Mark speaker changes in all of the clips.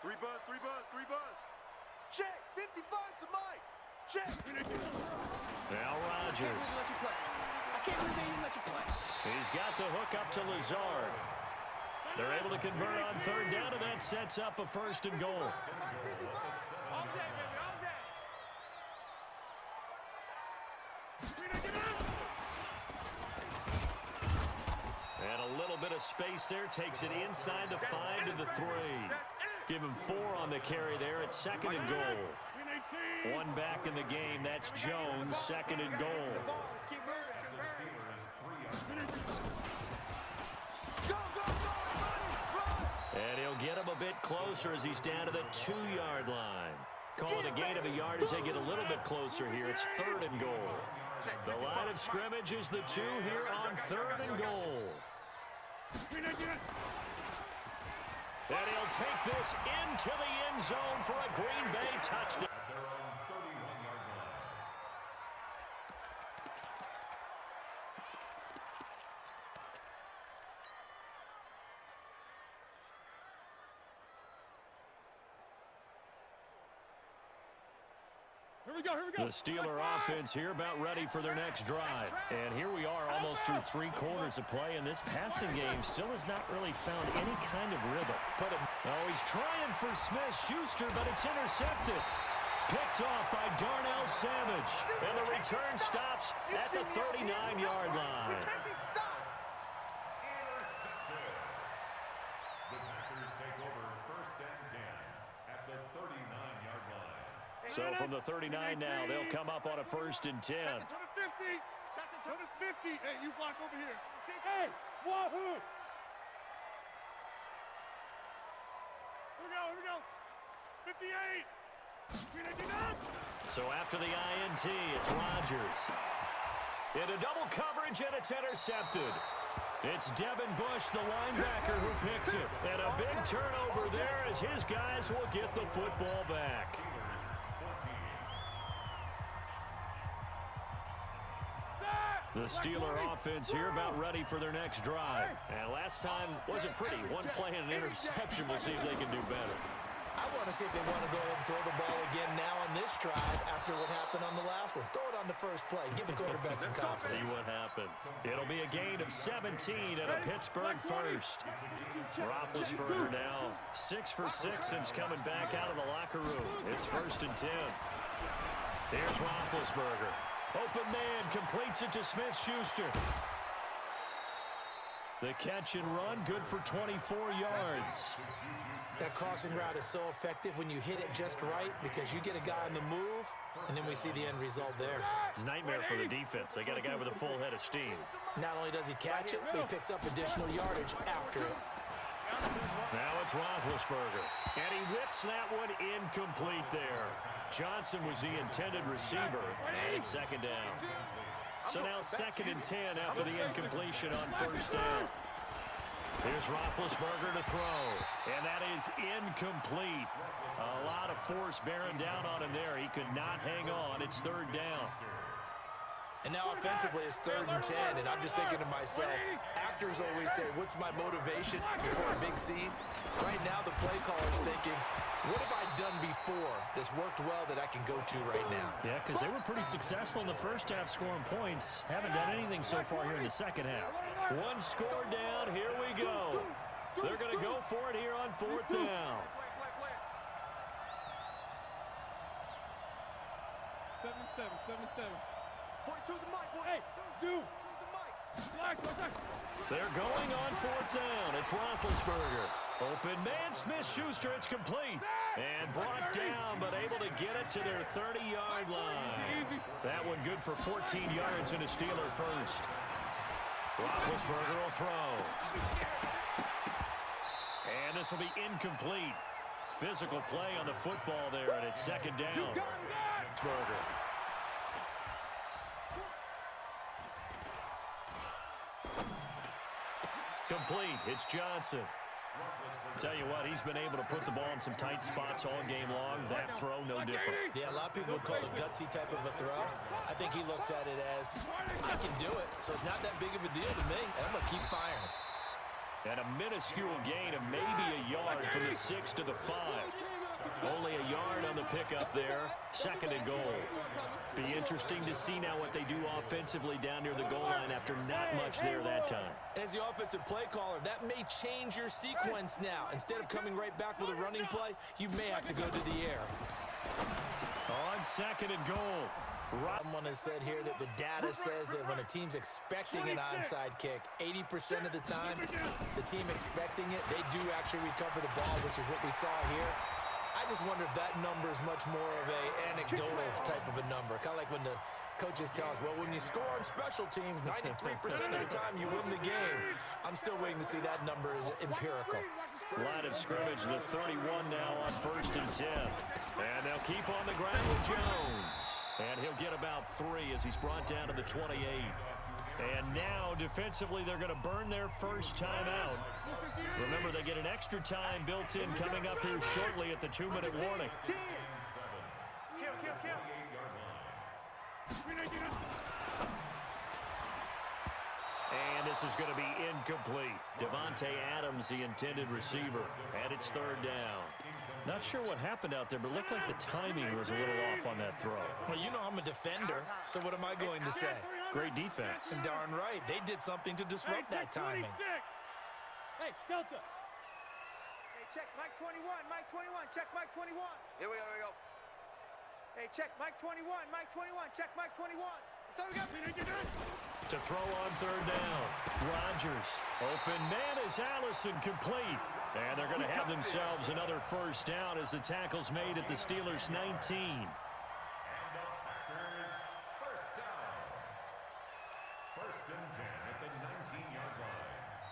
Speaker 1: Three buzz, three buzz, three buzz.
Speaker 2: Check, 55 to Mike. Check.
Speaker 3: Now Rogers.
Speaker 2: I can't believe they even let you play.
Speaker 3: He's got the hook up to Lazard. They're able to convert on third down, and that sets up a first and goal.
Speaker 4: All day, baby, all day.
Speaker 3: And a little bit of space there. Takes it inside the 5 to the 3. Give him 4 on the carry there at second and goal. One back in the game. That's Jones, second and goal.
Speaker 4: Let's keep moving.
Speaker 3: And he'll get him a bit closer as he's down to the 2-yard line. Call it a gain of a yard as they get a little bit closer here. It's third and goal. The line of scrimmage is the 2 here on third and goal. And he'll take this into the end zone for a Green Bay touchdown. The Steeler offense here about ready for their next drive. And here we are almost through 3 quarters of play, and this passing game still has not really found any kind of rhythm. Oh, he's trying for Smith-Schuster, but it's intercepted. Picked off by Darnell Savage. And the return stops at the 39-yard line. So from the 39 now, they'll come up on a first and 10.
Speaker 4: Second to the 50. Second to the 50. Hey, you block over here. Hey, wahoo! Here we go. 58.
Speaker 3: So after the INT, it's Rogers. Into double coverage, and it's intercepted. It's Devin Bush, the linebacker, who picks it. And a big turnover there as his guys will get the football back. The Steeler offense here about ready for their next drive. And last time wasn't pretty. One play and an interception. We'll see if they can do better.
Speaker 5: I want to see if they want to go ahead and throw the ball again now on this drive after what happened on the last one. Throw it on the first play. Give the quarterback some confidence.
Speaker 3: See what happens. It'll be a gain of 17 and a Pittsburgh first. Roethlisberger now 6 for 6 since coming back out of the locker room. It's first and 10. Here's Roethlisberger. Open man, completes it to Smith-Schuster. The catch and run, good for 24 yards.
Speaker 5: That crossing route is so effective when you hit it just right because you get a guy on the move, and then we see the end result there.
Speaker 3: It's a nightmare for the defense. They got a guy with a full head of steam.
Speaker 5: Not only does he catch it, but he picks up additional yardage after it.
Speaker 3: Now it's Roethlisberger, and he whips that one incomplete there. Johnson was the intended receiver, and it's second down. So now second and 10 after the incompletion on first down. Here's Roethlisberger to throw, and that is incomplete. A lot of force bearing down on him there. He could not hang on. It's third down.
Speaker 5: And now offensively it's third and 10, and I'm just thinking to myself, actors always say, what's my motivation before a big scene? Right now the play caller's thinking, what have I done before that's worked well that I can go to right now?
Speaker 3: Yeah, because they were pretty successful in the first half scoring points. Haven't done anything so far here in the second half. One score down, here we go. They're going to go for it here on fourth down.
Speaker 4: 7-7. 42's the mic, boy. Hey, Zoo.
Speaker 3: They're going on fourth down. It's Roethlisberger. Open man, Smith-Schuster. It's complete. And brought down, but able to get it to their 30-yard line. That one good for 14 yards and a Steeler first. Roethlisberger will throw. And this will be incomplete. Physical play on the football there, and it's second down. Roethlisberger. Complete. It's Johnson. Tell you what, he's been able to put the ball in some tight spots all game long. That throw, no different.
Speaker 5: Yeah, a lot of people would call it a gutsy type of a throw. I think he looks at it as, I can do it, so it's not that big of a deal to me, and I'm going to keep firing.
Speaker 3: And a minuscule gain of maybe a yard from the 6 to the 5. Only a yard on the pickup there. 2nd and goal. Be interesting to see now what they do offensively down near the goal line after not much there that time.
Speaker 5: As the offensive play caller, that may change your sequence now. Instead of coming right back with a running play, you may have to go to the air.
Speaker 3: On 2nd and goal.
Speaker 5: Someone has said here that the data says that when a team's expecting an onside kick, 80% of the time, the team expecting it, they do actually recover the ball, which is what we saw here. I just wonder if that number is much more of an anecdotal type of a number. Kind of like when the coaches tell us, well, when you score on special teams, 93% of the time you win the game. I'm still waiting to see that number is empirical.
Speaker 3: Line of scrimmage, the 31 now on 1st and 10. And they'll keep on the ground with Jones. And he'll get about 3 as he's brought down to the 28. And now, defensively, they're going to burn their first timeout. Remember, they get an extra time built in coming up here shortly at the 2-minute warning. And this is going to be incomplete. Devontae Adams, the intended receiver. And it's 3rd down. Not sure what happened out there, but it looked like the timing was a little off on that throw.
Speaker 5: Well, you know I'm a defender, so what am I going to say?
Speaker 3: Great defense.
Speaker 5: And darn right. They did something to disrupt that timing.
Speaker 4: Hey, Delta.
Speaker 2: Hey, check Mike 21, Mike 21, check Mike 21. Here we go. Hey, check Mike 21, Mike 21, check Mike 21. So we got
Speaker 3: to throw on 3rd down. Rodgers. Open man is Allison, complete. And they're going to have themselves another first down as the tackle's made at the Steelers' 19.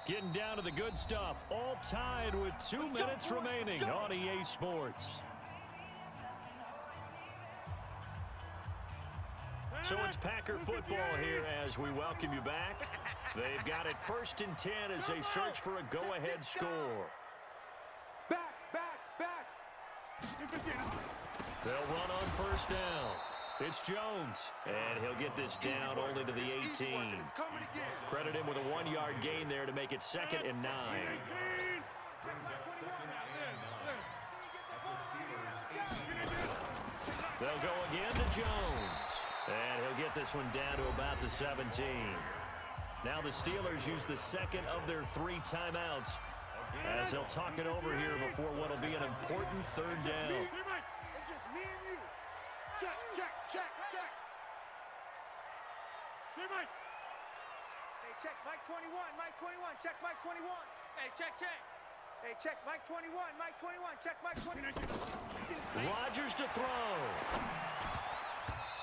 Speaker 3: Getting down to the good stuff. All tied with 2 minutes remaining on EA Sports. So it's Packer football here as we welcome you back. They've got it 1st and 10 as they search for a go-ahead score.
Speaker 2: Back.
Speaker 3: They'll run on 1st down. It's Jones, and he'll get this down only to the 18. Credit him with a 1-yard gain there to make it 2nd and 9. They'll go again to Jones, and he'll get this one down to about the 17. Now the Steelers use the 2nd of their 3 timeouts as they'll talk it over here before what will be an important 3rd down.
Speaker 2: It's just me and you. Check.
Speaker 4: Hey, Mike.
Speaker 2: Hey, check Mike 21, Mike 21, check Mike 21. Hey, check. Hey, check Mike 21, Mike 21, check Mike 21.
Speaker 3: Rodgers to throw.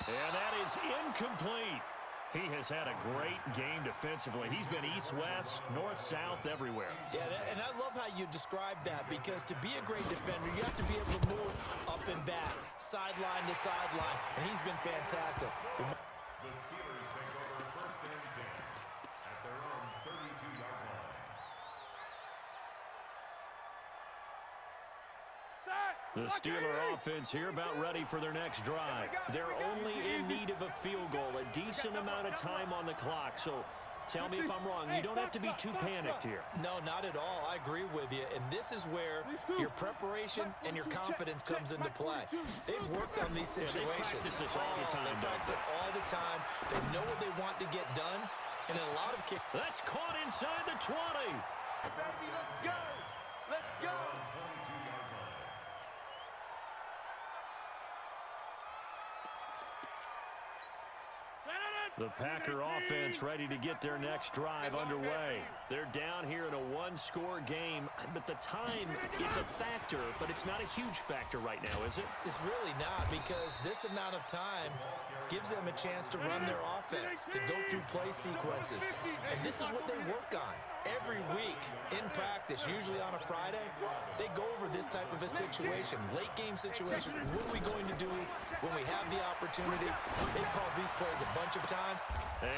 Speaker 3: And that is incomplete. He has had a great game defensively. He's been east-west, north-south, everywhere.
Speaker 5: Yeah, and I love how you describe that, because to be a great defender, you have to be able to move up and back, sideline to sideline, and he's been fantastic.
Speaker 1: The Steelers take over 1st and 10 at their own 32-yard line.
Speaker 3: The Steeler offense here about ready for their next drive. They're only in need of a field goal, a decent amount of time on the clock. So tell me if I'm wrong. You don't have to be too panicked here.
Speaker 5: No, not at all. I agree with you. And this is where your preparation and your confidence comes into play. They've worked on these situations.
Speaker 3: They practice this all the time.
Speaker 5: They practice it all the time. They know what they want to get done. And in a lot of cases,
Speaker 3: that's caught inside the 20.
Speaker 2: Let's go.
Speaker 3: The Packer offense ready to get their next drive underway. They're down here in a 1-score game, but the time, it's a factor, but it's not a huge factor right now, is it?
Speaker 5: it's really not, because this amount of time gives them a chance to run their offense, to go through play sequences. And this is what they work on every week in practice, usually on a Friday. They go over this type of a situation, late game situation. What are we going to do when we have the opportunity? They've called these plays a bunch of times.
Speaker 3: And,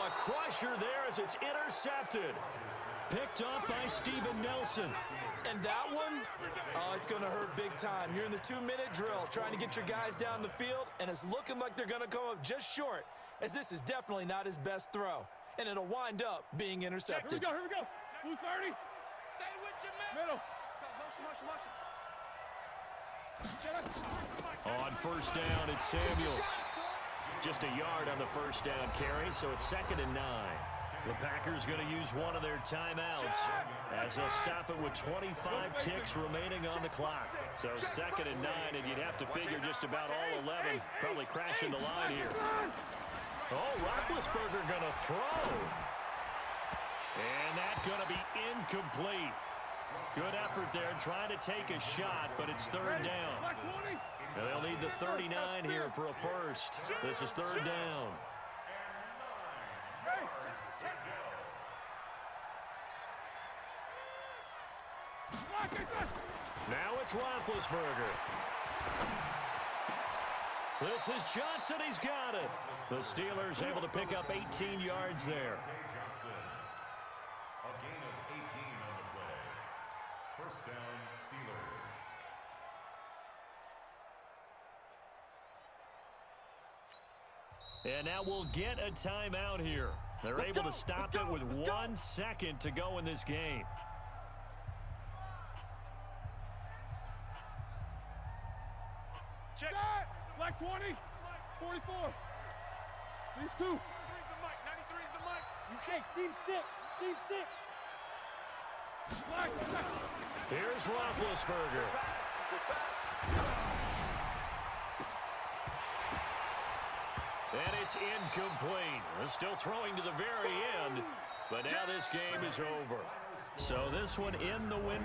Speaker 3: a crusher there as it's intercepted. Picked up by Steven Nelson.
Speaker 5: And that one, it's going to hurt big time. You're in the 2-minute drill trying to get your guys down the field, and it's looking like they're going to come up just short, as this is definitely not his best throw. And it'll wind up being intercepted.
Speaker 4: Here we go. 230. Middle.
Speaker 3: On first down, it's Samuels. Just a yard on the first down carry, so it's 2nd and 9. The Packers going to use one of their timeouts as they'll stop it with 25 ticks remaining on the clock. So 2nd and 9, and you'd have to figure just about all 11 probably crashing the line here. Oh, Roethlisberger going to throw. And that's going to be incomplete. Good effort there, trying to take a shot, but it's 3rd down. And they'll need the 39 here for a first. This is 3rd down. Now it's Roethlisberger. This is Johnson. He's got it. The Steelers able to pick up 18 yards there.
Speaker 1: A gain of 18 on the play. First down, Steelers.
Speaker 3: And now we'll get a timeout here. They're able to stop it with 1 second to go in this game.
Speaker 4: Check. Black 20. 44. These 2. 93's the mic. 93's the mic. You shake. Team 6. Team 6. Black.
Speaker 3: Here's Roethlisberger. And it's incomplete. They're still throwing to the very end, but now this game is over. So this one in the win.